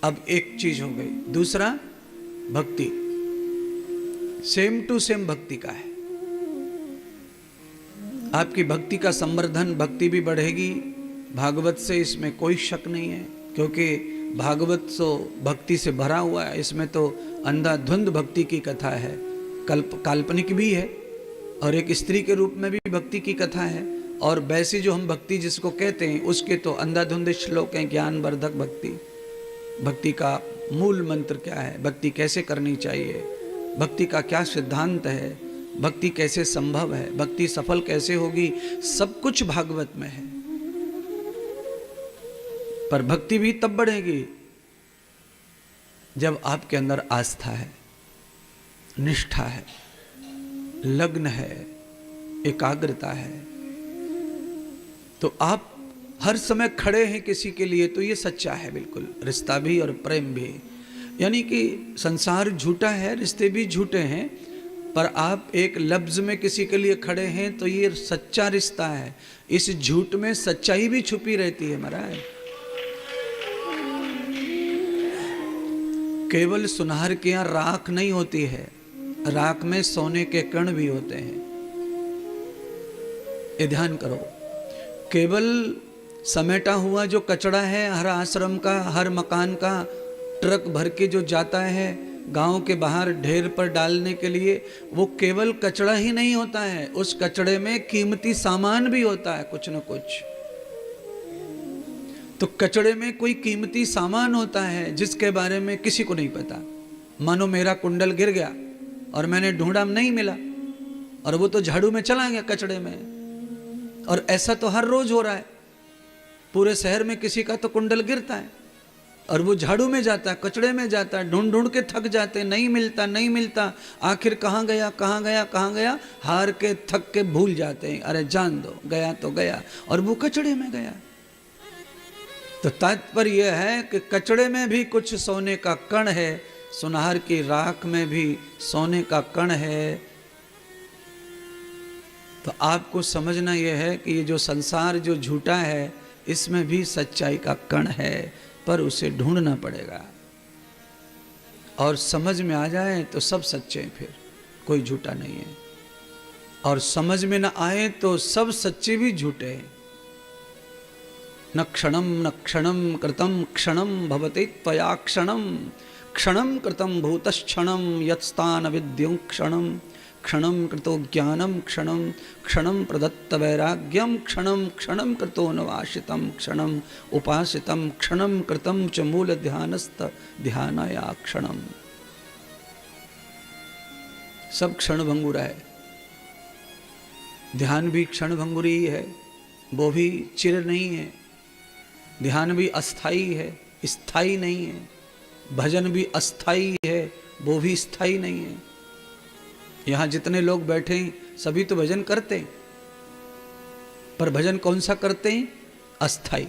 अब एक चीज हो गई। दूसरा, भक्ति सेम टू सेम भक्ति का है। आपकी भक्ति का संवर्धन, भक्ति भी बढ़ेगी भागवत से, इसमें कोई शक नहीं है, क्योंकि भागवत तो भक्ति से भरा हुआ है। इसमें तो अंधाधुंध भक्ति की कथा है, काल्पनिक भी है, और एक स्त्री के रूप में भी भक्ति की कथा है, और वैसी जो हम भक्ति जिसको कहते हैं उसके तो अंधाधुंध श्लोक हैं, ज्ञानवर्धक भक्ति। भक्ति का मूल मंत्र क्या है, भक्ति कैसे करनी चाहिए, भक्ति का क्या सिद्धांत है, भक्ति कैसे संभव है, भक्ति सफल कैसे होगी, सब कुछ भागवत में है। पर भक्ति भी तब बढ़ेगी जब आपके अंदर आस्था है, निष्ठा है, लग्न है, एकाग्रता है। तो आप हर समय खड़े हैं किसी के लिए, तो ये सच्चा है बिल्कुल, रिश्ता भी और प्रेम भी। यानी कि संसार झूठा है, रिश्ते भी झूठे हैं, पर आप एक लफ्ज में किसी के लिए खड़े हैं तो ये सच्चा रिश्ता है। इस झूठ में सच्चाई भी छुपी रहती है महाराज। केवल सुनार के यहाँ राख नहीं होती है, राख में सोने के कण भी होते हैं, ये ध्यान करो। केवल समेटा हुआ जो कचड़ा है हर आश्रम का, हर मकान का, ट्रक भर के जो जाता है गांव के बाहर ढेर पर डालने के लिए, वो केवल कचड़ा ही नहीं होता है, उस कचड़े में कीमती सामान भी होता है, कुछ न कुछ। तो कचड़े में कोई कीमती सामान होता है जिसके बारे में किसी को नहीं पता। मानो मेरा कुंडल गिर गया और मैंने ढूंढा, नहीं मिला, और वो तो झाड़ू में चला गया कचड़े में। और ऐसा तो हर रोज हो रहा है, पूरे शहर में किसी का तो कुंडल गिरता है और वो झाड़ू में जाता है, कचड़े में जाता है, ढूंढ ढूंढ के थक जाते, नहीं मिलता नहीं मिलता, आखिर कहाँ गया कहाँ गया कहाँ गया, हार के थक के भूल जाते हैं, अरे जान दो, गया तो गया, और वो कचड़े में गया। तो तात्पर्य यह है कि कचड़े में भी कुछ सोने का कण है, सुनार की राख में भी सोने का कण है। तो आपको समझना यह है कि ये जो संसार जो झूठा है, इसमें भी सच्चाई का कण है, पर उसे ढूंढना पड़ेगा। और समझ में आ जाए तो सब सच्चे हैं, फिर कोई झूठा नहीं है। और समझ में न आए तो सब सच्चे भी झूठे हैं। न क्षणम कृतम क्षणम भवते त्वया क्षणम, क्षणम कृतम भूतक्षणम यत्स्थान विद्युं क्षणम, क्षणम कृतो ज्ञानम क्षणम, क्षणम प्रदत्त वैराग्यम क्षणम, क्षणम कृतो नवाशितम क्षणम उपासितम, क्षणम कृतम च मूल ध्यानस्थ ध्यानाया क्षणम। सब क्षण भंगुरा है, ध्यान भी क्षण भंगुरी है, वो भी चिर नहीं है। ध्यान भी अस्थाई है, स्थाई नहीं है। भजन भी अस्थाई है, वो भी स्थाई नहीं है। यहाँ जितने लोग बैठे हैं सभी तो भजन करते हैं, पर भजन कौन सा करते हैं? अस्थाई।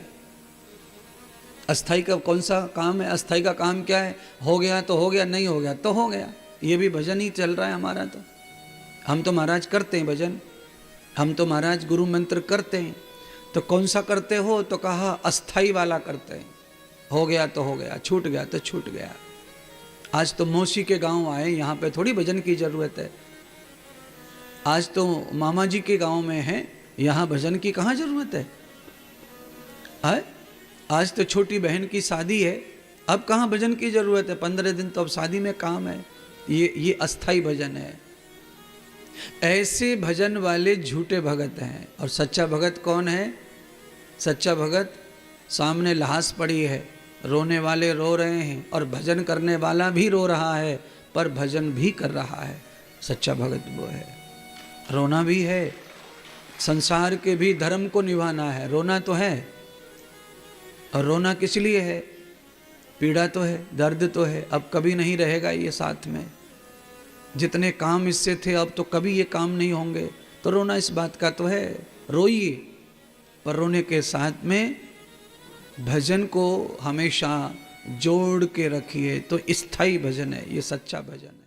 अस्थाई का कौन सा काम है? अस्थाई का काम क्या है? हो गया तो हो गया, नहीं हो गया तो हो गया। ये भी भजन ही चल रहा है हमारा। तो हम तो महाराज करते हैं भजन, हम तो महाराज गुरु मंत्र करते हैं। तो कौन सा करते हो? तो कहा अस्थाई वाला करते हैं। हो गया तो हो गया, छूट गया तो छूट गया। आज तो मौसी के गांव आए, यहाँ पे थोड़ी भजन की जरूरत है। आज तो मामा जी के गांव में है, यहाँ भजन की कहाँ जरूरत है? आज तो छोटी बहन की शादी है, अब कहाँ भजन की जरूरत है? 15 दिन तो अब शादी में काम है। ये अस्थाई भजन है। ऐसे भजन वाले झूठे भगत हैं। और सच्चा भगत कौन है? सच्चा भगत सामने लाश पड़ी है, रोने वाले रो रहे हैं और भजन करने वाला भी रो रहा है, पर भजन भी कर रहा है। सच्चा भगत वो है। रोना भी है, संसार के भी धर्म को निभाना है, रोना तो है। और रोना किस लिए है? पीड़ा तो है, दर्द तो है, अब कभी नहीं रहेगा ये साथ में। जितने काम इससे थे अब तो कभी ये काम नहीं होंगे, तो रोना इस बात का तो है। रोइए, पर रोने के साथ में भजन को हमेशा जोड़ के रखिए, तो स्थायी भजन है ये, सच्चा भजन।